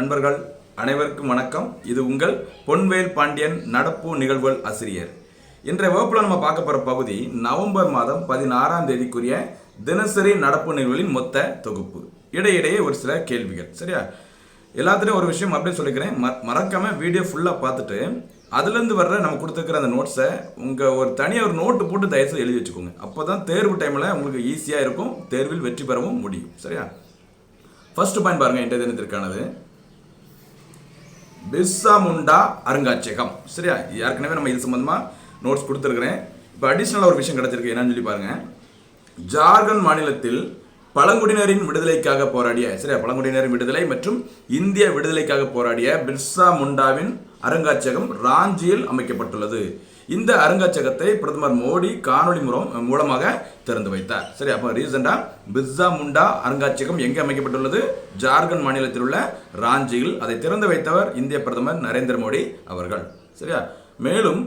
நண்பர்கள் அனைவருக்கும் வணக்கம். இது உங்கள் பொன்வேல் பாண்டியன் நடப்பு நிகழ்வுகள் ஆசிரியர். இன்றைய வகுப்பில் நம்ம பார்க்க போகிற பகுதி நவம்பர் மாதம் 16ஆம் தேதிக்குரிய தினசரி நடப்பு நிகழ்வுகளின் மொத்த தொகுப்பு. இடையிடையே ஒரு சில கேள்விகள். சரியா? எல்லாத்துலேயும் ஒரு விஷயம் அப்படியே சொல்லிக்கிறேன், மறக்காமல் வீடியோ ஃபுல்லாக பார்த்துட்டு அதுலேருந்து வர்ற நம்ம கொடுத்துருக்கிற அந்த நோட்ஸை உங்கள் ஒரு தனியாக ஒரு நோட்டு போட்டு தயவுசெய்து எழுதி வச்சுக்கோங்க. அப்போ தான் தேர்வு டைமில் உங்களுக்கு ஈஸியாக இருக்கும், தேர்வில் வெற்றி பெறவும் முடியும். சரியா? ஃபர்ஸ்ட் பாயிண்ட் பாருங்கள், இன்றைய தினத்திற்கானது பிர்சா முண்டா அருங்காட்சியகம். சரியா? ஏற்கனவே நம்ம இது சம்பந்தமாக நோட்ஸ் கொடுத்துருக்குறேன். இப்போ அடிஷ்னலாக ஒரு விஷயம் கிடச்சிருக்கு, என்னன்னு சொல்லி பாருங்க. ஜார்க்கண்ட் மாநிலத்தில் பழங்குடியினரின் விடுதலைக்காக போராடிய, சரியா, பழங்குடியினரின் விடுதலை மற்றும் இந்திய விடுதலைக்காக போராடிய பிர்சா முண்டாவின் அருங்காட்சியகம் ராஞ்சியில் அமைக்கப்பட்டுள்ளது. இந்த அருங்காட்சியகத்தை பிரதமர் மோடி காணொலி மூலமாக திறந்து வைத்தார். சரி, அப்போ ரீசெண்டா பிர்சா முண்டா அருங்காட்சியகம் எங்கே அமைக்கப்பட்டுள்ளது? ஜார்க்கண்ட் மாநிலத்தில் உள்ள ராஞ்சியில். அதை திறந்து வைத்தவர் இந்திய பிரதமர் நரேந்திர மோடி அவர்கள். சரியா? மேலும்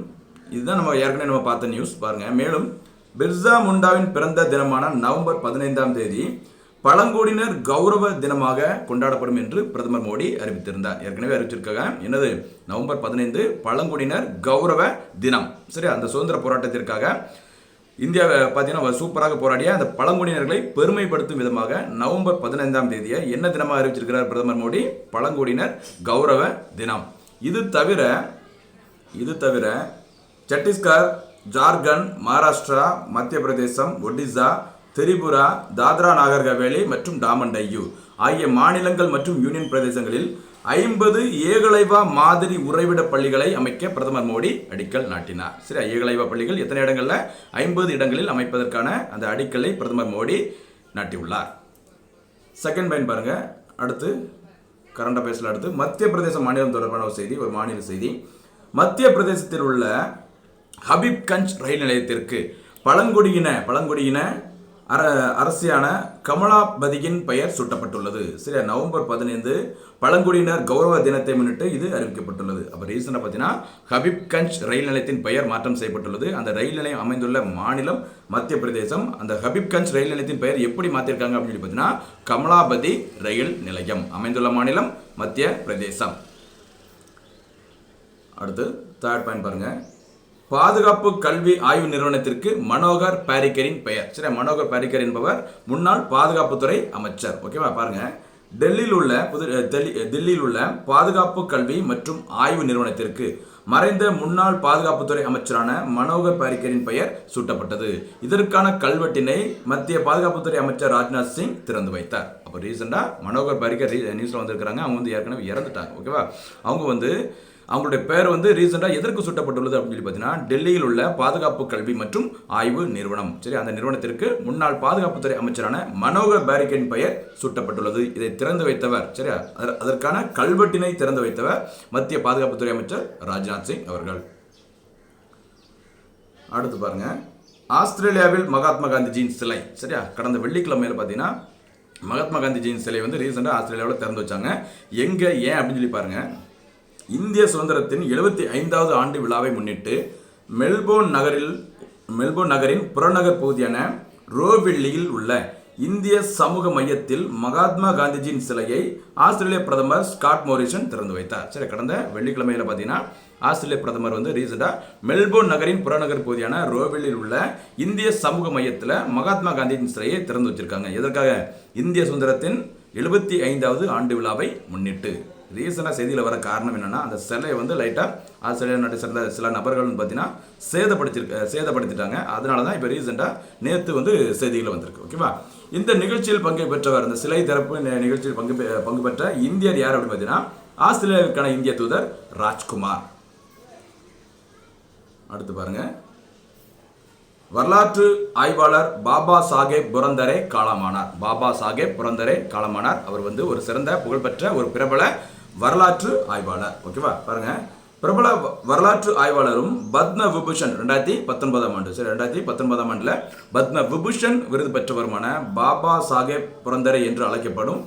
இதுதான் நம்ம ஏற்கனவே பார்த்த நியூஸ் பாருங்க. மேலும் பிர்சா முண்டாவின் பிறந்த தினமான நவம்பர் 15ஆம் தேதி பழங்குடியினர் கௌரவ தினமாக கொண்டாடப்படும் என்று பிரதமர் மோடி அறிவித்திருந்தார். ஏற்கனவே அறிவிச்சிருக்காங்க. என்னது? நவம்பர் 15 பழங்குடியினர் கௌரவ தினம். சரி, அந்த சுதந்திர போராட்டத்திற்காக இந்தியா பார்த்தீங்கன்னா சூப்பராக போராடிய அந்த பழங்குடியினர்களை பெருமைப்படுத்தும் விதமாக நவம்பர் 15ஆம் தேதியை என்ன தினமாக அறிவிச்சிருக்கிறார் பிரதமர் மோடி? பழங்குடியினர் கௌரவ தினம். இது தவிர சத்தீஸ்கர், ஜார்க்கண்ட், மகாராஷ்டிரா, மத்திய பிரதேசம், ஒடிசா, திரிபுரா, தாத்ரா நாகர் ஹவேலி மற்றும் டாமன் டையூ ஆகிய மாநிலங்கள் மற்றும் யூனியன் பிரதேசங்களில் 50 ஏகலைவா மாதிரி உறைவிட பள்ளிகளை அமைக்க பிரதமர் மோடி அடிக்கல் நாட்டினார். சரி, ஏகலைவா பள்ளிகள் எத்தனை இடங்கள்ல? 50 இடங்களில் அமைப்பதற்கான அந்த அடிக்கலை பிரதமர் மோடி நாட்டியுள்ளார். செகண்ட் பாயிண்ட் பாருங்க. அடுத்து கரண்ட் அஃபேர்ஸ்ல அடுத்து மத்திய பிரதேச மாநிலம் தொடர்பான ஒரு செய்தி, ஒரு மாநில செய்தி. மத்திய பிரதேசத்தில் உள்ள ஹபீப்கஞ்ச் ரயில் நிலையத்திற்கு பழங்குடியின அரசியான கமலாபதியின் பெயர் சூட்டப்பட்டுள்ளது. சரியா? நவம்பர் 15 பழங்குடியினர் கௌரவ தினத்தை முன்னிட்டு இது அறிவிக்கப்பட்டுள்ளது. அப்போ ரீசனாக பார்த்தீங்கன்னா ஹபீப்கஞ்ச் ரயில் நிலையத்தின் பெயர் மாற்றம் செய்யப்பட்டுள்ளது. அந்த ரயில் நிலையம் அமைந்துள்ள மாநிலம் மத்திய பிரதேசம். அந்த ஹபீப்கஞ்ச் ரயில் நிலையத்தின் பெயர் எப்படி மாற்றிருக்காங்க அப்படின்னு சொல்லி பார்த்தீங்கன்னா கமலாபதி ரயில் நிலையம் அமைந்துள்ள மாநிலம் மத்திய பிரதேசம். அடுத்து தேர்ட் பாயிண்ட் பாருங்க. பாதுகாப்பு கல்வி ஆய்வு நிறுவனத்திற்கு மனோகர் பாரிக்கரின் பெயர். சரி, மனோகர் பாரிக்கர் என்பவர் முன்னாள் பாதுகாப்புத்துறை அமைச்சர். ஓகேவா? பாருங்க, டெல்லியில் உள்ள பாதுகாப்பு கல்வி மற்றும் ஆய்வு நிறுவனத்திற்கு மறைந்த முன்னாள் பாதுகாப்புத்துறை அமைச்சரான மனோகர் பாரிக்கரின் பெயர் சூட்டப்பட்டது. இதற்கான கல்வெட்டினை மத்திய பாதுகாப்புத்துறை அமைச்சர் ராஜ்நாத் சிங் திறந்து வைத்தார். அப்போ ரீசெண்டா மனோகர் பாரிக்கர் நியூஸ்ல வந்திருக்கிறாங்க. அவங்க ஏற்கனவே இறந்துட்டாங்க. ஓகேவா? அவங்களுடைய பேர் ரீசெண்டாக எதற்கு சூட்டப்பட்டுள்ளது அப்படின்னு சொல்லி பார்த்தீங்கன்னா டெல்லியில் உள்ள பாதுகாப்பு கல்வி மற்றும் ஆய்வு நிறுவனம். சரி, அந்த நிறுவனத்திற்கு முன்னாள் பாதுகாப்புத்துறை அமைச்சரான மனோகர் பாரிக்கரின் பெயர் சூட்டப்பட்டுள்ளது. இதை திறந்து வைத்தவர், சரியா, அதற்கான கல்வெட்டினை திறந்து வைத்தவர் மத்திய பாதுகாப்புத்துறை அமைச்சர் ராஜ்நாத் சிங் அவர்கள். அடுத்து பாருங்க, ஆஸ்திரேலியாவில் மகாத்மா காந்திஜியின் சிலை. சரியா? கடந்த வெள்ளிக்கிழமையில பார்த்தீங்கன்னா மகாத்மா காந்திஜியின் சிலை ரீசெண்டாக ஆஸ்திரேலியாவில் திறந்து வச்சாங்க. எங்கே, ஏன் அப்படின்னு சொல்லி பாருங்க. இந்திய சுதந்திரத்தின் 75வது ஆண்டு விழாவை முன்னிட்டு மெல்போர்ன் நகரின் புறநகர் பகுதியான ரோவில்லியில் உள்ள இந்திய சமூக மையத்தில் மகாத்மா காந்திஜியின் சிலையை ஆஸ்திரேலிய பிரதமர் ஸ்காட் மோரிசன் திறந்து வைத்தார். சரி, கடந்த வெள்ளிக்கிழமையில பார்த்தீங்கன்னா ஆஸ்திரேலிய பிரதமர் ரீசெண்டா மெல்போர்ன் நகரின் புறநகர் பகுதியான ரோவில்லில் உள்ள இந்திய சமூக மையத்தில் மகாத்மா காந்திஜியின் சிலையை திறந்து வச்சிருக்காங்க. எதற்காக? இந்திய சுதந்திரத்தின் 75வது ஆண்டு விழாவை முன்னிட்டு. ரீசனாக செய்தியில் வர காரணம் என்னன்னா, அந்த சிலையை லைட்டாக ஆஸ்திரேலியா நாட்டை சேர்ந்த சில நபர்கள் பார்த்தீங்கன்னா சேதப்படுத்திட்டாங்க. அதனால தான் இப்போ ரீசெண்டாக நேற்று செய்திகள் வந்திருக்கு. ஓகேவா? இந்த நிகழ்ச்சியில் பங்கு பெற்றவர், இந்த சிலை திறப்பு நிகழ்ச்சியில் பங்கு பெற்ற இந்தியர் யார் அப்படின்னு பார்த்தீங்கன்னா ஆஸ்திரேலியாவுக்கான இந்திய தூதர் ராஜ்குமார். அடுத்து பாருங்க, வரலாற்று ஆய்வாளர் பாபா சாஹேப் புரந்தரே காலமானார். அவர் ஒரு சிறந்த புகழ்பெற்ற ஒரு பிரபல வரலாற்று ஆய்வாளர். ஓகேவா? பாருங்க, பிரபல வரலாற்று ஆய்வாளரும் பத்ம விபூஷன் 2019ஆம் ஆண்டு, சரி, 2019ஆம் ஆண்டுல பத்ம விபூஷன் விருது பெற்றவருமான பாபா சாஹேப் புரந்தரே என்று அழைக்கப்படும்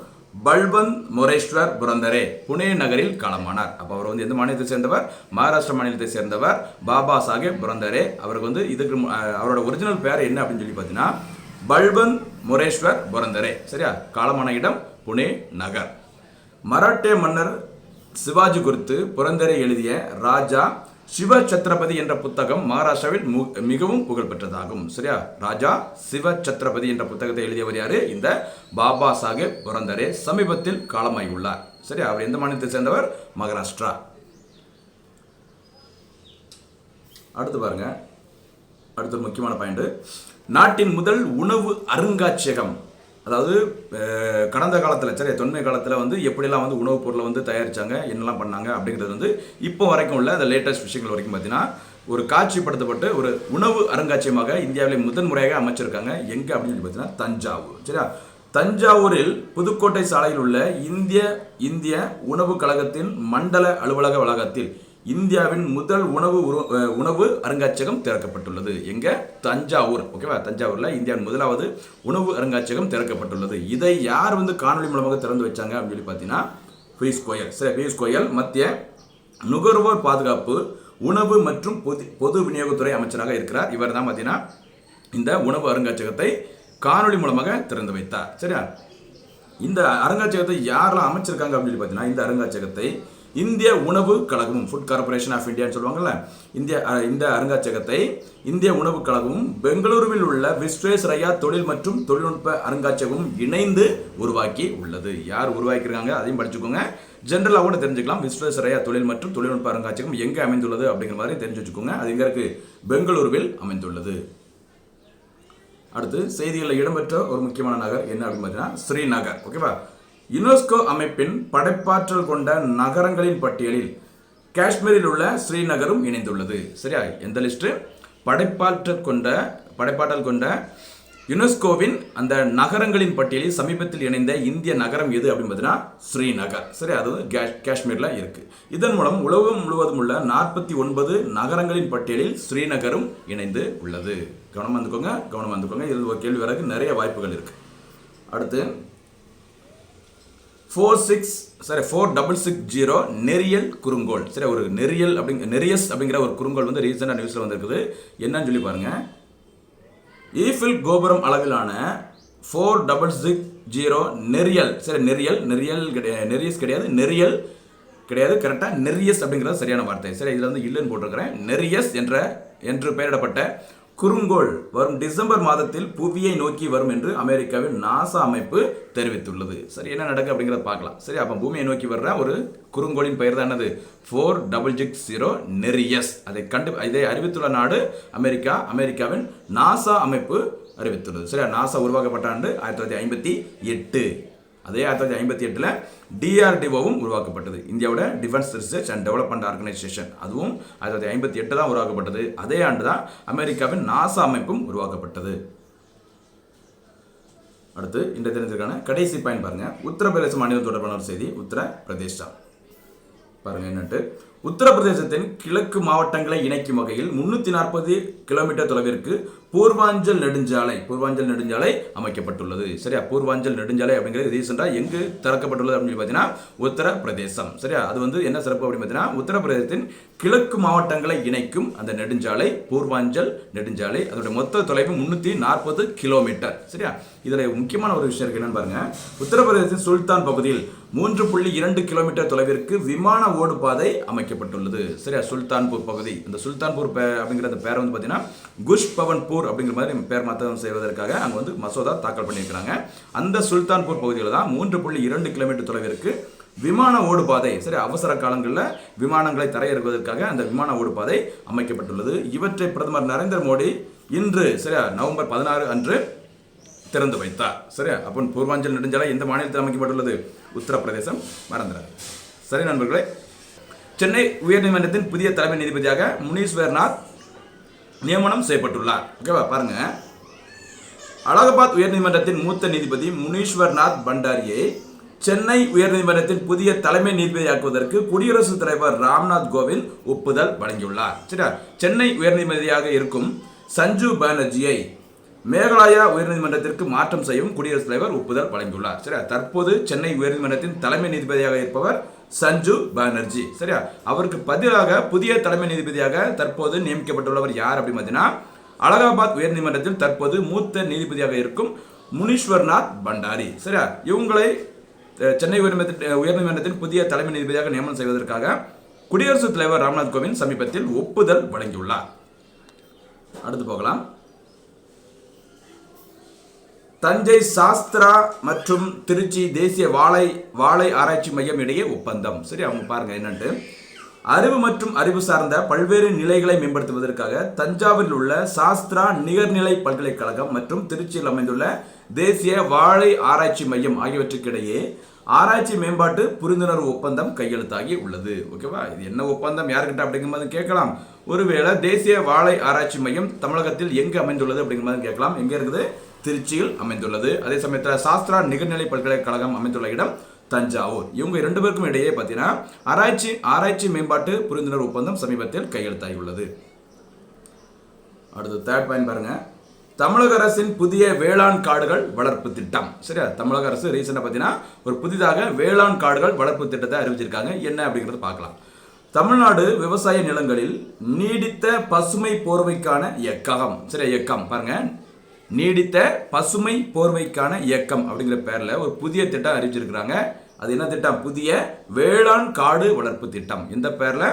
பல்வந்த் மொரேஸ்வர் புரந்தரே புனே நகரில் காலமானார். அப்போ அவர் எந்த மாநிலத்தை சேர்ந்தவர்? மகாராஷ்டிரா மாநிலத்தை சேர்ந்தவர் பாபா சாஹேப் புரந்தரே. அவருக்கு இதுக்கு அவரோட ஒரிஜினல் பேர் என்ன அப்படின்னு சொல்லி பார்த்தீங்கன்னா பல்வந்த் மொரேஸ்வர் புரந்தரே. சரியா? காலமான இடம் புனே நகர். மராட்டிய மன்னர் சிவாஜி குறித்து புரந்தரே எழுதிய ராஜா சிவ சத்ரபதி என்ற புத்தகம் மகாராஷ்டிராவில் மிகவும் புகழ்பெற்றதாகும். சரியா, ராஜா சிவ சத்ரபதி என்ற புத்தகத்தை எழுதியவர் யாரு? இந்த பாபா சாஹேப் புரந்தரே. சமீபத்தில் காலமாகியுள்ளார். சரியா, அவர் எந்த மாநிலத்தை சேர்ந்தவர்? மகாராஷ்டிரா. அடுத்து பாருங்க, அடுத்த முக்கியமான பாயிண்ட், நாட்டின் முதல் உணவு அருங்காட்சியகம். அதாவது கடந்த காலத்தில், சரி, தொன்மை காலத்தில் வந்து எப்படிலாம் வந்து உணவுப் பொருளை வந்து தயாரித்தாங்க, என்னெல்லாம் பண்ணாங்க அப்படிங்கிறது வந்து இப்போ வரைக்கும் உள்ள அந்த லேட்டஸ்ட் விஷயங்கள் வரைக்கும் பார்த்தீங்கன்னா ஒரு காட்சிப்படுத்தப்பட்டு ஒரு உணவு அருங்காட்சியகமாக இந்தியாவிலே முதன்முறையாக அமைச்சிருக்காங்க. எங்கே அப்படின்னு சொல்லி பார்த்தீங்கன்னா தஞ்சாவூர். சரியா, தஞ்சாவூரில் புதுக்கோட்டை சாலையில் உள்ள இந்திய உணவு கழகத்தின் மண்டல அலுவலக வளாகத்தில் இந்தியாவின் முதல் உணவு அருங்காட்சியகம் திறக்கப்பட்டுள்ளது. எங்க? தஞ்சாவூர். ஓகேவா, தஞ்சாவூர்ல இந்தியாவின் முதலாவது உணவு அருங்காட்சியகம் திறக்கப்பட்டுள்ளது. இதை யார் வந்து காணொலி மூலமாக திறந்து வச்சாங்க அப்படின்னு சொல்லி பார்த்தீங்கன்னா பியூஷ் கோயல். சரி, பியூஷ் கோயல் மத்திய நுகர்வோர் பாதுகாப்பு, உணவு மற்றும் பொது விநியோகத்துறை அமைச்சராக இருக்கிறார். இவர் தான் பார்த்தீங்கன்னா இந்த உணவு அருங்காட்சியகத்தை காணொலி மூலமாக திறந்து வைத்தார். சரியா, இந்த அருங்காட்சியகத்தை யாரெல்லாம் அமைச்சிருக்காங்க அப்படின்னு சொல்லி பார்த்தீங்கன்னா இந்த அருங்காட்சியகத்தை இந்திய உணவு கழகமும், ஃபுட் கார்பரேஷன் ஆஃப் இந்தியான்னு சொல்லுவாங்கல்ல, இந்த அருங்காட்சியகத்தை இந்திய உணவு கழகமும் பெங்களூருவில் உள்ள விஸ்வேஸ்வரய்யா தொழில் மற்றும் தொழில்நுட்ப அருங்காட்சியகமும் இணைந்து உருவாக்கி உள்ளது. யார் உருவாக்கியிருக்காங்க அதையும் படிச்சுக்கோங்க. ஜென்ரலாக கூட தெரிஞ்சுக்கலாம். விஸ்வேஸ்வரய்யா தொழில் மற்றும் தொழில்நுட்ப அருங்காட்சியகம் எங்கே அமைந்துள்ளது அப்படிங்கிற மாதிரி தெரிஞ்சு வச்சுக்கோங்க. அது எங்கே இருக்கு? பெங்களூருவில் அமைந்துள்ளது. அடுத்து செய்திகளில் இடம்பெற்ற ஒரு முக்கியமான நகர் என்ன அப்படின்னு பார்த்தீங்கன்னா ஸ்ரீநகர். ஓகேவா, யுனெஸ்கோ அமைப்பின் படைப்பாற்றல் கொண்ட நகரங்களின் பட்டியலில் காஷ்மீரில் உள்ள ஸ்ரீநகரும் இணைந்துள்ளது. சரியா, எந்த லிஸ்ட்? படைப்பாற்றல் கொண்ட யுனெஸ்கோவின் அந்த நகரங்களின் பட்டியலில் சமீபத்தில் இணைந்த இந்திய நகரம் எது அப்படின்னு பார்த்தீங்கன்னா ஸ்ரீநகர். சரி, அது காஷ்மீர்ல இருக்கு. இதன் மூலம் உலகம் முழுவதும் உள்ள 49 நகரங்களின் பட்டியலில் ஸ்ரீநகரும் இணைந்து உள்ளது. கவனமா இருந்துக்கோங்க. இதில் ஒரு கேள்வி வரக்கு நிறைய வாய்ப்புகள் இருக்கு. அடுத்து 4660 நெரியல் குறுங்கோள். சரி, ஒரு நெரியஸ் அப்படிங்கிற ஒரு குறுங்கோள் வந்து ரீசெண்டாக நியூஸில் வந்திருக்குது. என்னன்னு சொல்லி பாருங்க. ஈஃபில் கோபுரம் அளவிலான 4660 நெரியல். சரி, நெரியஸ் கிடையாது, நெரியல் கிடையாது, கரெக்டாக நெரியஸ் அப்படிங்கிறது சரியான வார்த்தை. சரி, இதில் வந்து இல்லைன்னு போட்டிருக்கிறேன். நெரியஸ் என்று பெயரிடப்பட்ட குறுங்கோள் வரும் டிசம்பர் மாதத்தில் புவியை நோக்கி வரும் என்று அமெரிக்காவின் நாசா அமைப்பு தெரிவித்துள்ளது. சரி, என்ன நடக்கு அப்படிங்கிறத பார்க்கலாம். சரி, அப்போ பூமியை நோக்கி வர்ற ஒரு குறுங்கோளின் பெயர் தான் என்னது? 4660 நெரியஸ். இதை அறிவித்துள்ள நாடு அமெரிக்கா. அமெரிக்காவின் நாசா அமைப்பு அறிவித்துள்ளது. சரி, நாசா உருவாக்கப்பட்ட ஆண்டு 1958. அதே 1958 டிஆர்டிஓவும் உருவாக்கப்பட்டது. இந்தியாவோட defence research and development organisation, அதுவும் 1958 தான் உருவாக்கப்பட்டது. அதே ஆண்டு தான் அமெரிக்காவின் நாசா அமைப்பும் உருவாக்கப்பட்டது. அடுத்து இந்த தெரிஞ்சிருக்கான கடைசி பாயிண்ட் பாருங்க. உத்தரப்பிரதேச மாநிலம் தொடர்பான ஒரு செய்தி. உத்தரப்பிரதேசம் பாருங்க என்னட்டு. உத்தரப்பிரதேசத்தின் கிழக்கு மாவட்டங்களை இணைக்கும் வகையில் 340 கிலோமீட்டர் தொலைவிற்கு பூர்வாஞ்சல் நெடுஞ்சாலை அமைக்கப்பட்டுள்ளது. சரியா, பூர்வாஞ்சல் நெடுஞ்சாலை அப்படிங்கிறது ரீசெண்டாக எங்கு திறக்கப்பட்டுள்ளது அப்படின்னு பார்த்தீங்கன்னா உத்தரப்பிரதேசம். சரியா, அது வந்து என்ன சிறப்பு அப்படின்னு பார்த்தீங்கன்னா உத்தரப்பிரதேசத்தின் கிழக்கு மாவட்டங்களை இணைக்கும் அந்த நெடுஞ்சாலை பூர்வாஞ்சல் நெடுஞ்சாலை. அதோட மொத்த தொலைவு 340 கிலோமீட்டர். சரியா, இதில் முக்கியமான ஒரு விஷயம் இருக்கு. என்னன்னு பாருங்க. உத்தரப்பிரதேசத்தின் சுல்தான் பகுதியில் 3.2 கிலோமீட்டர் தொலைவிற்கு விமான ஓடு பாதை அமைக்கப்பட்டுள்ளது. சரியா, சுல்தான்பூர் பகுதி. இந்த சுல்தான்பூர் அப்படிங்கிற அந்த பேரை வந்து பார்த்தீங்கன்னா குஷ் பவன்பூர் அப்படிங்கிற மாதிரி பேர் மாற்றம் செய்வதற்காக அங்கே வந்து மசோதா தாக்கல் பண்ணியிருக்கிறாங்க. அந்த சுல்தான்பூர் பகுதியில் தான் 3.2 கிலோமீட்டர் தொலைவிற்கு விமான ஓடு பாதை, சரி, அவசர காலங்களில் விமானங்களை தரையிறக்குவதற்காக அந்த விமான ஓடு பாதை அமைக்கப்பட்டுள்ளது. இவற்றை பிரதமர் நரேந்திர மோடி இன்று, சரியா, நவம்பர் 16 அன்று திறந்து வைத்தார். சரியா, அப்போ பூர்வாஞ்சல் நெடுஞ்சாலை எந்த மாநிலத்தில் அமைக்கப்பட்டுள்ளது? உத்தரப்பிரதேசம். மறந்துடாது. சரி நண்பர்களே, சென்னை உயர்நீதிமன்றத்தின் புதிய தலைமை நீதிபதியாக முனீஸ்வர்நாத் நியமனம் செய்யப்பட்டுள்ளார். ஓகேவா, பாருங்க. அலகாபாத் உயர்நீதிமன்றத்தின் மூத்த நீதிபதி முனீஸ்வர்நாத் பண்டாரியை சென்னை உயர்நீதிமன்றத்தின் புதிய தலைமை நீதிபதியாக்குவதற்கு குடியரசுத் தலைவர் ராம்நாத் கோவிந்த் ஒப்புதல் வழங்கியுள்ளார். சரியா, சென்னை உயர்நீதிபதியாக இருக்கும் சஞ்சு பானர்ஜியை மேகாலயா உயர்நீதிமன்றத்திற்கு மாற்றம் செய்யும் குடியரசுத் தலைவர் ஒப்புதல் வழங்கியுள்ளார். சரியா, தற்போது சென்னை உயர்நீதிமன்றத்தின் தலைமை நீதிபதியாக இருப்பவர் சஞ்சு பானர்ஜி. சரியா, அவருக்கு பதிலாக புதிய தலைமை நீதிபதியாக தற்போது நியமிக்கப்பட்டுள்ளவர் யார் அப்படின்னு பார்த்தீங்கன்னா அலகாபாத் உயர்நீதிமன்றத்தில் தற்போது மூத்த நீதிபதியாக இருக்கும் முனீஸ்வர்நாத் பண்டாரி. சரியா, இவங்களை சென்னை உயர்நீதிமன்றத்தின் புதிய தலைமை நீதிபதியாக நியமனம் செய்வதற்காக குடியரசுத் தலைவர் ராம்நாத் கோவிந்த் சமீபத்தில் ஒப்புதல் வழங்கியுள்ளார். அடுத்து போகலாம். தஞ்சை சாஸ்திரா மற்றும் திருச்சி தேசிய வாழை ஆராய்ச்சி மையம் இடையே ஒப்பந்தம். சரி, அவங்க பாருங்க என்னன்ட்டு. அறிவு மற்றும் அறிவு சார்ந்த பல்வேறு நிலைகளை மேம்படுத்துவதற்காக தஞ்சாவூரில் உள்ள சாஸ்திரா நிகர்நிலை பல்கலைக்கழகம் மற்றும் திருச்சியில் அமைந்துள்ள தேசிய வாழை ஆராய்ச்சி மையம் ஆகியவற்றுக்கிடையே ஆராய்ச்சி மேம்பாட்டு புரிந்துணர்வு ஒப்பந்தம் கையெழுத்தாகி உள்ளது. ஓகேவா, இது என்ன ஒப்பந்தம், யாருக்கிட்ட அப்படிங்கும்போது கேட்கலாம். ஒருவேளை தேசிய வாழை ஆராய்ச்சி மையம் தமிழகத்தில் எங்கு அமைந்துள்ளது அப்படிங்கும்போது கேட்கலாம். எங்க இருக்குது? திருச்சியில் அமைந்துள்ளது. அதே சமயத்தில் சாஸ்திரா நிகர்நிலை பல்கலைக்கழகம் அமைந்துள்ள இடம் தஞ்சாவூர். இவங்க 2 பேருக்கும் இடையே பார்த்தீங்கன்னா ஆராய்ச்சி மேம்பாட்டு புரிந்துணர்வு ஒப்பந்தம் சமீபத்தில் கையெழுத்தாகி உள்ளது. அடுத்து 3rd பாயிண்ட் பாருங்க. தமிழக அரசின் புதிய வேளாண் காடுகள் வளர்ப்பு திட்டம். சரியா, தமிழக அரசு ரீசெண்டாக பார்த்தீங்கன்னா ஒரு புதிதாக வேளாண் காடுகள் வளர்ப்பு திட்டத்தை அறிவிச்சிருக்காங்க. என்ன அப்படிங்கிறத பார்க்கலாம். தமிழ்நாடு விவசாய நிலங்களில் நீடித்த பசுமை போர்வைக்கான இயக்கம். சரி, இயக்கம் பாருங்க, நீடித்த பசுமை போர்வைக்கான இயக்கம் அப்படிங்கிற பேர்ல ஒரு புதிய திட்டம் அறிவிச்சிருக்கிறாங்க. அது என்ன திட்டம்? புதிய வேளாண் காடு வளர்ப்பு திட்டம். இந்த பேர்ல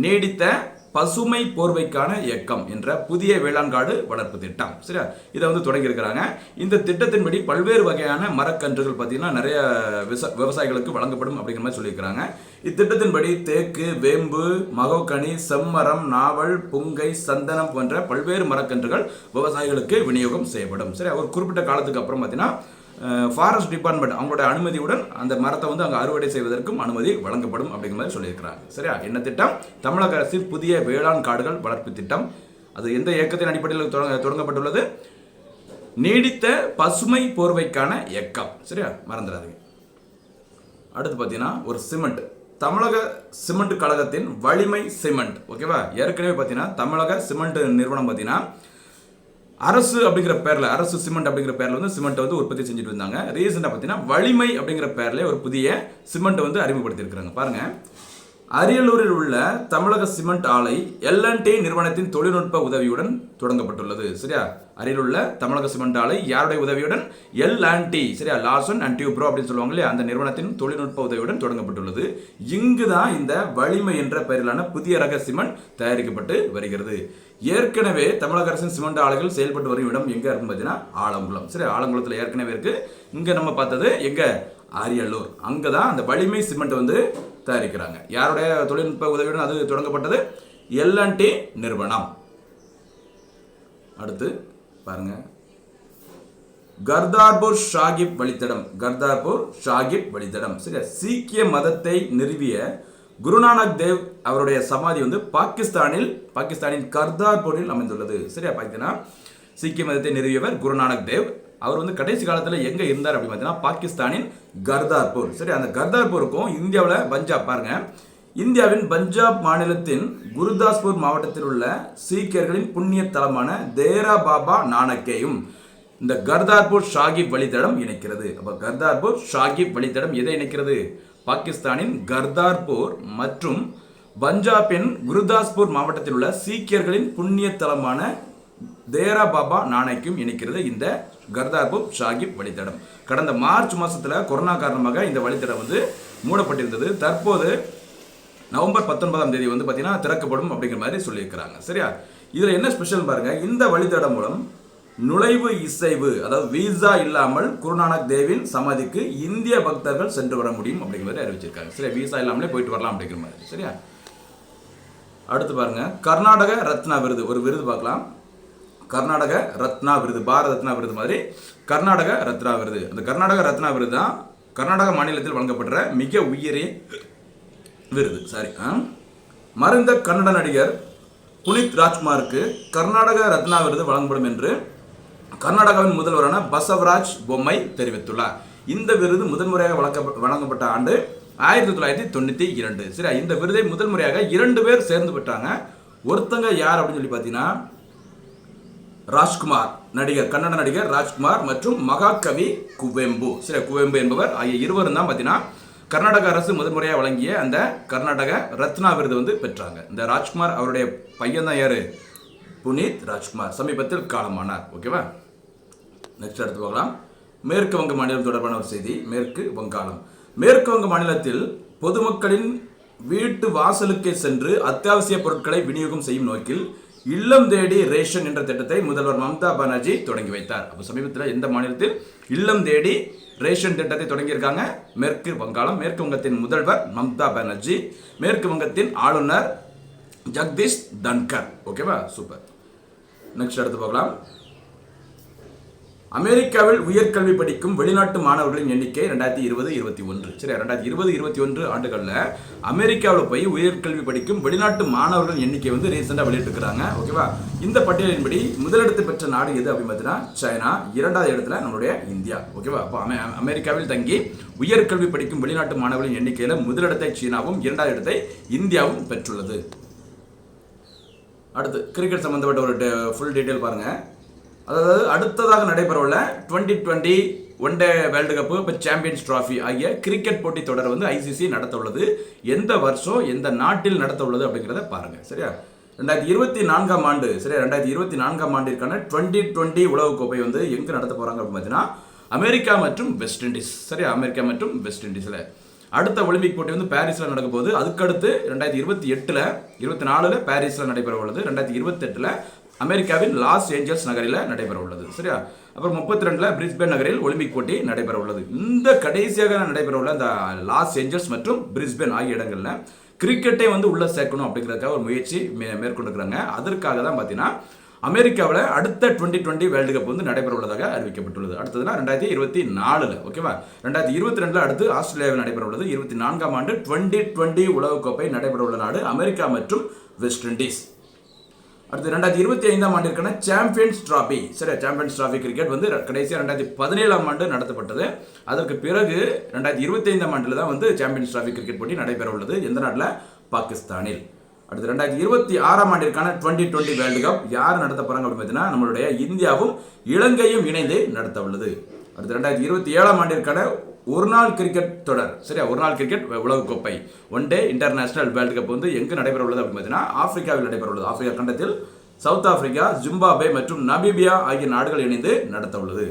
நீடித்த பசுமை போர்வைக்கான இயக்கம் என்ற புதிய வேளாண் காடு வளர்ப்பு திட்டம். சரியா, இதை தொடங்கி இருக்கிறாங்க. இந்த திட்டத்தின்படி பல்வேறு வகையான மரக்கன்றுகள் பார்த்தீங்கன்னா நிறைய விவசாயிகளுக்கு வழங்கப்படும் அப்படிங்கிற மாதிரி சொல்லியிருக்கிறாங்க. இத்திட்டத்தின்படி தேக்கு, வேம்பு, மகோகனி, செம்மரம், நாவல், புங்கை, சந்தனம் போன்ற பல்வேறு மரக்கன்றுகள் விவசாயிகளுக்கு விநியோகம் செய்யப்படும். சரியா, ஒரு குறிப்பிட்ட காலத்துக்கு அப்புறம் பார்த்தீங்கன்னா ஃபாரஸ்ட் டிபார்ட்மெண்ட் அவங்களோட அனுமதியுடன் அந்த மரத்தை அங்கே அறுவடை செய்வதற்கும் அனுமதி வழங்கப்படும் அப்படிங்கிற மாதிரி சொல்லியிருக்கிறாங்க. சரியா, என்ன திட்டம்? தமிழக அரசின் புதிய வேளாண் காடுகள் வளர்ப்பு திட்டம். அது எந்த இயக்கத்தின் அடிப்படையில் தொடங்கப்பட்டுள்ளது? நீடித்த பசுமை போர்வைக்கான இயக்கம். சரியா, மறந்துடாதீங்க. அடுத்து பார்த்தீங்கன்னா ஒரு சிமெண்ட். தமிழக சிமெண்ட் கழகத்தின் வலிமை சிமெண்ட். ஓகேவா, ஏற்கனவே பார்த்தீங்கன்னா தமிழக சிமெண்ட் நிறுவனம் பார்த்தீங்கன்னா அரசு அப்படிங்கிற பேரில், அரசு சிமெண்ட் அப்படிங்கிற பேரில் சிமெண்ட்டை உற்பத்தி செஞ்சுட்டு இருந்தாங்க. ரீசெண்டாக பார்த்தீங்கன்னா வலிமை அப்படிங்கிற பேரில் ஒரு புதிய சிமெண்ட்டை அறிமுகப்படுத்தியிருக்கிறாங்க. பாருங்க, அரியலூரில் உள்ள தமிழக சிமெண்ட் ஆலை L&T நிறுவனத்தின் தொழில்நுட்ப உதவியுடன் தொடங்கப்பட்டுள்ளது. சரியா, அருகில் உள்ள தமிழக சிமெண்ட் ஆலை யாருடைய உதவியுடன்? L&T. சரியா, லார்சன் அண்ட் டியூப்ரோ அப்படின்னு சொல்லுவாங்க இல்லையா, அந்த நிறுவனத்தின் தொழில்நுட்ப உதவியுடன் தொடங்கப்பட்டுள்ளது. இங்குதான் இந்த வலிமை என்ற பெயரிலான புதிய ரக சிமெண்ட் தயாரிக்கப்பட்டு வருகிறது. ஏற்கனவே தமிழக அரசின் சிமெண்ட் ஆலைகள் செயல்பட்டு வரும் இடம் எங்க இருக்குன்னு பார்த்தீங்கன்னா ஆலங்குளம். சரி, ஆலங்குளத்தில் ஏற்கனவே இருக்கு. இங்க நம்ம பார்த்தது எங்க? அரியலூர். அங்கதான் அந்த வலிமை சிமெண்ட் தயாரிக்கிறாங்க. யாருடைய தொழில்நுட்ப உதவியுடன் அது தொடங்கப்பட்டது? L&T நிறுவனம். அடுத்து பாருங்க, கர்தார்பூர் ஷாகிப் வழித்தடம். கர்தார்பூர் ஷாகிப் வழித்தடம். சரியா, சீக்கிய மதத்தை நிறுவிய குருநானக் தேவ் அவருடைய சமாதி பாகிஸ்தானின் கர்தார்பூரில் அமைந்துள்ளது. சரியா, பார்த்தீங்கன்னா சீக்கிய மதத்தை நிறுவியவர் குருநானக் தேவ். அவர் கடைசி காலத்தில் எங்க இருந்தார் அப்படின்னு பார்த்தீங்கன்னா பாகிஸ்தானின் கர்தார்பூர். சரி, அந்த கர்தார்பூருக்கும் இந்தியாவில் பஞ்சாப் பாருங்க, இந்தியாவின் பஞ்சாப் மாநிலத்தின் குருதாஸ்பூர் மாவட்டத்தில் உள்ள சீக்கியர்களின் புண்ணிய தலமான தேரா பாபா நானக்கையும் இந்த கர்தார்பூர் ஷாகிப் வழித்தடம் இணைக்கிறது. அப்ப கர்தார்பூர் ஷாகிப் வழித்தடம் எதை இணைக்கிறது? பாகிஸ்தானின் கர்தார்பூர் மற்றும் பஞ்சாபின் குருதாஸ்பூர் மாவட்டத்தில் உள்ள சீக்கியர்களின் புண்ணிய தலமான தேரா பாபா நானக்கையும் இணைக்கிறது இந்த கர்தார்பூர் ஷாகிப் வழித்தடம். கடந்த மார்ச் மாசத்துல கொரோனா காரணமாக இந்த வழித்தடம் மூடப்பட்டிருந்தது. தற்போது நவம்பர் 19ஆம் தேதி பார்த்தீங்கன்னா திறக்கப்படும் அப்படிங்கிற மாதிரி சொல்லியிருக்கிறாங்க. சரியா, இதுல என்ன ஸ்பெஷல் பாருங்க, இந்த வழித்தடம் மூலம் நுழைவு இசைவு, அதாவது விசா இல்லாமல் குருநானக் தேவின் சமாதிக்கு இந்திய பக்தர்கள் சென்று வர முடியும் அப்படிங்கிற மாதிரி அறிவிச்சிருக்காங்க. சரியா, விசா இல்லாமலே போயிட்டு வரலாம் அப்படிங்கிற மாதிரி. சரியா, அடுத்து பாருங்க, கர்நாடக ரத்னா விருது. ஒரு விருது பார்க்கலாம். கர்நாடக ரத்னா விருது, பாரத ரத்னா விருது மாதிரி கர்நாடக ரத்னா விருது. அந்த கர்நாடக ரத்னா விருது தான் கர்நாடக மாநிலத்தில் வழங்கப்படுற மிக உயரிய விருது. சரி, மறைந்த கன்னட நடிகர் புனித் ராஜ்குமாருக்கு கர்நாடக ரத்னா விருது வழங்கப்படும் என்று கர்நாடகாவின் முதல்வரான பசவராஜ் பொம்மை தெரிவித்துள்ளார். இந்த விருது முதன்முறையாக வழங்கப்பட்ட ஆண்டு 1992. சரி, இந்த விருதை முதல் முறையாக 2 பேர் சேர்ந்து பெற்றாங்க. ஒருத்தங்க யார் அப்படின்னு சொல்லி பார்த்தீங்கன்னா ராஜ்குமார், கன்னட நடிகர் ராஜ்குமார் மற்றும் மகாகவி குவெம்பு. சரி, குவெம்பு என்பவர் ஆகிய இருவரும் தான் பார்த்தீங்கன்னா கர்நாடக அரசு முதன்முறையாக வழங்கிய அந்த கர்நாடக ரத்னா விருது பெற்றாங்க. இந்த ராஜ்குமார் அவருடைய பையன் தான் யாரு? புனித் ராஜ்குமார். சமீபத்தில் காலமானார். ஓகேவா, நெக்ஸ்ட் எடுத்து போகலாம். மேற்கு வங்க மாநிலம் தொடர்பான ஒரு செய்தி. மேற்கு வங்காளம் மேற்கு வங்க மாநிலத்தில் பொதுமக்களின் வீட்டு வாசலுக்கே சென்று அத்தியாவசிய பொருட்களை விநியோகம் செய்யும் நோக்கில் இல்லம் தேடி ரேஷன் என்ற திட்டத்தை முதல்வர் மம்தா பானர்ஜி தொடங்கி வைத்தார். அப்போ சமீபத்தில் எந்த மாநிலத்தில் இல்லம் தேடி ரேஷன் திட்டத்தை தொடங்கியிருக்காங்க? மேற்கு வங்காளம். மேற்கு வங்கத்தின் முதல்வர் மம்தா பானர்ஜி, மேற்கு வங்கத்தின் ஆளுநர் ஜெகதீஷ் தன்கர். ஓகேவா, சூப்பர். நெக்ஸ்ட் அடுத்து பார்க்கலாம். அமெரிக்காவில் உயர்கல்வி படிக்கும் வெளிநாட்டு மாணவர்களின் எண்ணிக்கை 2020-21. சரி, 2020-21 ஆண்டுகளில் அமெரிக்காவில் போய் உயர்கல்வி படிக்கும் வெளிநாட்டு மாணவர்களின் எண்ணிக்கை வந்து ரீசெண்டாக வெளியிட்டிருக்கிறாங்க. ஓகேவா, இந்த பட்டியலின்படி முதலிடத்தை பெற்ற நாடு எது அப்படின்னு பார்த்தீங்கன்னா சைனா, இரண்டாவது இடத்துல நம்மளுடைய இந்தியா. ஓகேவா, அப்போ அமெரிக்காவில் தங்கி உயர்கல்வி படிக்கும் வெளிநாட்டு மாணவர்களின் எண்ணிக்கையில் முதலிடத்தை சீனாவும் இரண்டாவது இடத்தை இந்தியாவும் பெற்றுள்ளது. அடுத்து கிரிக்கெட் சம்பந்தப்பட்ட ஒரு ஃபுல் டீட்டெயில் பாருங்க. அதாவது அடுத்ததாக நடைபெறவுள்ள 2020 ஒன் டே வேர்ல்டு கப்பு, இப்போ சாம்பியன்ஸ் டிராஃபி ஆகிய கிரிக்கெட் போட்டி தொடர் வந்து ஐசிசி நடத்த உள்ளது. எந்த வருஷம் எந்த நாட்டில் நடத்த உள்ளது அப்படிங்கிறத பாருங்க. சரியா, 2024 ஆண்டு. சரியா, 2024 ஆண்டிற்கான 2020 உலகக்கோப்பை வந்து எங்கே நடத்த போறாங்க அப்படின்னு பார்த்தீங்கன்னா அமெரிக்கா மற்றும் வெஸ்ட் இண்டீஸ். சரியா, அமெரிக்கா மற்றும் வெஸ்ட் இண்டீஸ்ல. அடுத்த ஒலிம்பிக் போட்டி வந்து பாரிஸ்ல நடக்க போகுது. அதுக்கடுத்து 2024 பாரிஸ்ல நடைபெற உள்ளது. 2028 அமெரிக்காவின் லாஸ் ஏஞ்சல்ஸ் நகரில் நடைபெற உள்ளது. சரியா, அப்புறம் 32 பிரிஸ்பேன் நகரில் ஒலிம்பிக் போட்டி நடைபெற உள்ளது. இந்த கடைசியாக நடைபெற உள்ள இந்த லாஸ் ஏஞ்சல்ஸ் மற்றும் பிரிஸ்பேன் ஆகிய இடங்களில் கிரிக்கெட்டை வந்து உள்ள சேர்க்கணும் அப்படிங்கிறதுக்காக ஒரு முயற்சி மேற்கொண்டிருக்கிறாங்க. அதற்காக தான் பார்த்தீங்கன்னா அமெரிக்காவில் அடுத்த 2020 வேர்ல்டு கப் வந்து நடைபெற உள்ளதாக அறிவிக்கப்பட்டுள்ளது. அடுத்ததுனா 2024. ஓகேவா, 2022 அடுத்து ஆஸ்திரேலியாவில் நடைபெற உள்ளது. 24 ஆண்டு 2020 உலகக்கோப்பை நடைபெற உள்ள நாடு அமெரிக்கா மற்றும் வெஸ்ட் இண்டீஸ். அடுத்து 2025 ஆண்டிற்கான சாம்பியன்ஸ் டிராஃபி. சரி, சாம்பியன்ஸ் டிராஃபி கிரிக்கெட் வந்து கடைசியாக 2017 ஆண்டு நடத்தப்பட்டது. அதற்கு பிறகு 2025 ஆண்டில் தான் வந்து சாம்பியன்ஸ் டிராஃபி கிரிக்கெட் போட்டி நடைபெற உள்ளது. எந்த நாட்டில்? பாகிஸ்தானில். அடுத்து 2026 ஆண்டிற்கான 2020 வேர்ல்டு கப் யார் நடத்த போறாங்க அப்படின்னு பார்த்தீங்கன்னா நம்மளுடைய இந்தியாவும் இலங்கையும் இணைந்து நடத்த உள்ளது. அடுத்து 2027 ஆண்டிற்கான ஒரு நாள் கிரிக்கெட் தொடர். சரியா, ஒரு நாள் கிரிக்கெட் உலகக்கோப்பை one day international world cup வந்து எங்கு நடைபெற உள்ளது அப்படின்னு பார்த்தீங்கன்னா ஆப்பிரிக்காவில் நடைபெற உள்ளது. ஆப்பிரிக்கா கண்டத்தில் சவுத் ஆப்பிரிக்கா, ஜிம்பாப்வே மற்றும் நமீபியா ஆகிய நாடுகள் இணைந்து நடத்த உள்ளது.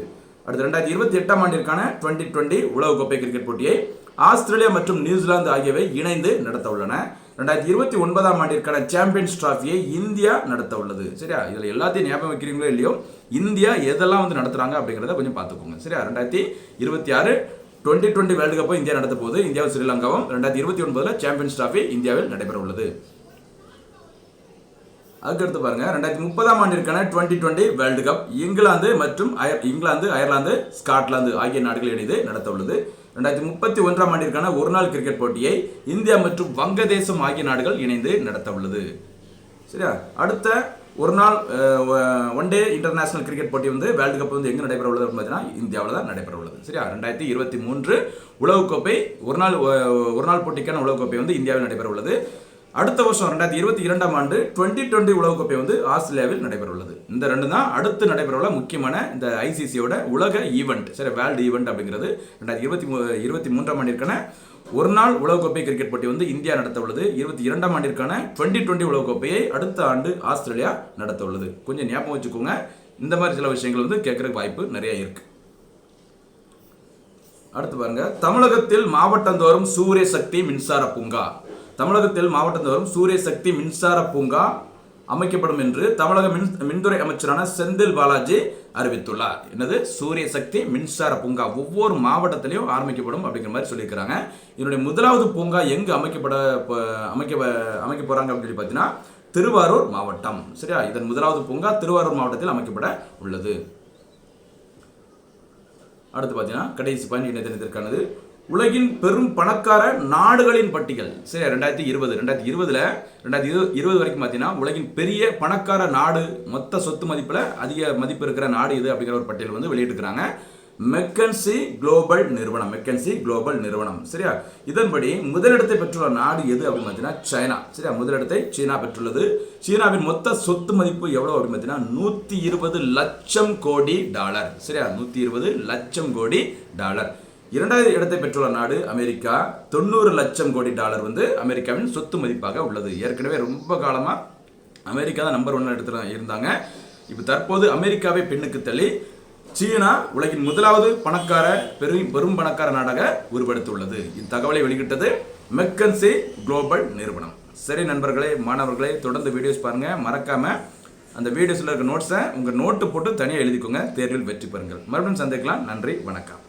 அடுத்து 2028 ஆண்டிற்கான 2020 உலகக்கோப்பை கிரிக்கெட் போட்டியை ஆஸ்திரேலியா மற்றும் நியூசிலாந்து ஆகியவை இணைந்து நடத்த உள்ளன. 2029 ஆண்டிற்கான சாம்பியன்ஸ் டிராஃபியை இந்தியா நடத்த உள்ளது. சரியா, இதில் எல்லாத்தையும் ஞாபகம் வைக்கிறீங்களோ இல்லையோ இந்தியா எதெல்லாம் வந்து நடத்துறாங்க அப்படிங்கிறத கொஞ்சம் பார்த்துக்கோங்க. சரியா, 2026 2020 வேர்ல்டு கப்பை இந்தியா நடத்த போது இந்தியாவும் ஸ்ரீலங்காவும் 2029 சாம்பியன்ஸ் டிராஃபி இந்தியாவில் நடைபெற உள்ளது. அதுக்கடுத்து பாருங்க 2030 ஆண்டிற்கான 2020 வேர்ல்டு கப் இங்கிலாந்து மற்றும் அயர்லாந்து, ஸ்காட்லாந்து ஆகிய நாடுகள் இணைந்து நடத்த உள்ளது. 2031 ஆண்டிற்கான ஒரு நாள் கிரிக்கெட் போட்டியை இந்தியா மற்றும் வங்கதேசம் ஆகிய நாடுகள் இணைந்து நடத்த உள்ளது. சரியா, அடுத்த ஒரு நாள் ஒன் டே இன்டர்நேஷனல் கிரிக்கெட் போட்டி வந்து வேர்ல்டு கப் வந்து எங்கே நடைபெற உள்ளது பார்த்தீங்கன்னா இந்தியாவில் தான் நடைபெற உள்ளது. சரியா, 2023 உலகக்கோப்பை ஒரு நாள் போட்டிக்கான உலகக்கோப்பை வந்து இந்தியாவில் நடைபெற உள்ளது. அடுத்த வருஷம் 2022 ஆண்டு 2020 உலகக்கோப்பை வந்து ஆஸ்திரேலியாவில் நடைபெற உள்ளது. இந்த ரெண்டு தான் அடுத்து நடைபெற உள்ள முக்கியமான இந்த ஐசிசியோட உலக ஈவெண்ட். சரி, வேர்ல்டு ஈவெண்ட் அப்படிங்கிறது 2023 ஆண்டிற்கான ஒரு நாள் உலகக்கோப்பை கிரிக்கெட் போட்டி வந்து இந்தியா நடத்த உள்ளது. 22 ஆண்டிற்கான 2020 உலகக்கோப்பையை அடுத்த ஆண்டு ஆஸ்திரேலியா நடத்த உள்ளது. கொஞ்சம் ஞாபகம் வச்சுக்கோங்க, இந்த மாதிரி சில விஷயங்கள் வந்து கேட்கறதுக்கு வாய்ப்பு நிறைய இருக்கு. அடுத்து பாருங்க, தமிழகத்தில் மாவட்டந்தோறும் சூரிய சக்தி மின்சார பூங்கா. தமிழகத்தில் மாவட்டந்தோறும் சூரிய சக்தி மின்சார பூங்கா அமைக்கப்படும் என்று தமிழக மின்துறை அமைச்சரான செந்தில் பாலாஜி அறிவித்துள்ளார். என்னது? சூரிய சக்தி மின்சார பூங்கா ஒவ்வொரு மாவட்டத்திலையும் ஆரம்பிக்கப்படும் அப்படிங்கிற மாதிரி சொல்லியிருக்கிறாங்க. இதனுடைய முதலாவது பூங்கா எங்கு அமைக்க போறாங்க அப்படின்னு பார்த்தீங்கன்னா திருவாரூர் மாவட்டம். சரியா, இதன் முதலாவது பூங்கா திருவாரூர் மாவட்டத்தில் அமைக்கப்பட உள்ளது. அடுத்து பார்த்தீங்கன்னா கடைசி பாயிண்ட் இணையதளத்திற்கானது உலகின் பெரும் பணக்கார நாடுகளின் பட்டியல். சரி, 2020 வரைக்கும் பார்த்தீங்கன்னா உலகின் பெரிய பணக்கார நாடு, மொத்த சொத்து மதிப்பில் அதிக மதிப்பு இருக்கிற நாடு இது அப்படிங்கிற ஒரு பட்டியல் வந்து வெளியிட்டிருக்கிறாங்க. மெக்கன்சி குளோபல் நிறுவனம். சரியா, இதன்படி முதலிடத்தை பெற்றுள்ள நாடு எது அப்படின்னு பார்த்தீங்கன்னா சைனா. சரியா, முதலிடத்தை சீனா பெற்றுள்ளது. சீனாவின் மொத்த சொத்து மதிப்பு எவ்வளவு அப்படின்னு பார்த்தீங்கன்னா 120 லட்சம் கோடி டாலர். சரியா, 120 லட்சம் கோடி டாலர். இரண்டாவது இடத்தை பெற்றுள்ள நாடு அமெரிக்கா. 90 லட்சம் கோடி டாலர் வந்து அமெரிக்காவின் சொத்து மதிப்பாக உள்ளது. ஏற்கனவே ரொம்ப காலமாக அமெரிக்கா தான் நம்பர் 1 இடத்துல இருந்தாங்க. இப்போ தற்போது அமெரிக்காவை பின்னுக்கு தள்ளி சீனா உலகின் முதலாவது பணக்கார பெரும் பணக்கார நாடாக உருவெடுத்துள்ளது. இத்தகவலை வெளியிட்டது மெக்கன்சி குளோபல் நிறுவனம். சரி நண்பர்களே, மாணவர்களே, தொடர்ந்து வீடியோஸ் பாருங்க. மறக்காம அந்த வீடியோஸ்ல இருக்க நோட்ஸை உங்க நோட்டு போட்டு தனியாக எழுதிக்கோங்க. தேர்வில் வெற்றி பெறுங்கள். மறுபடியும் சந்திக்கலாம். நன்றி, வணக்கம்.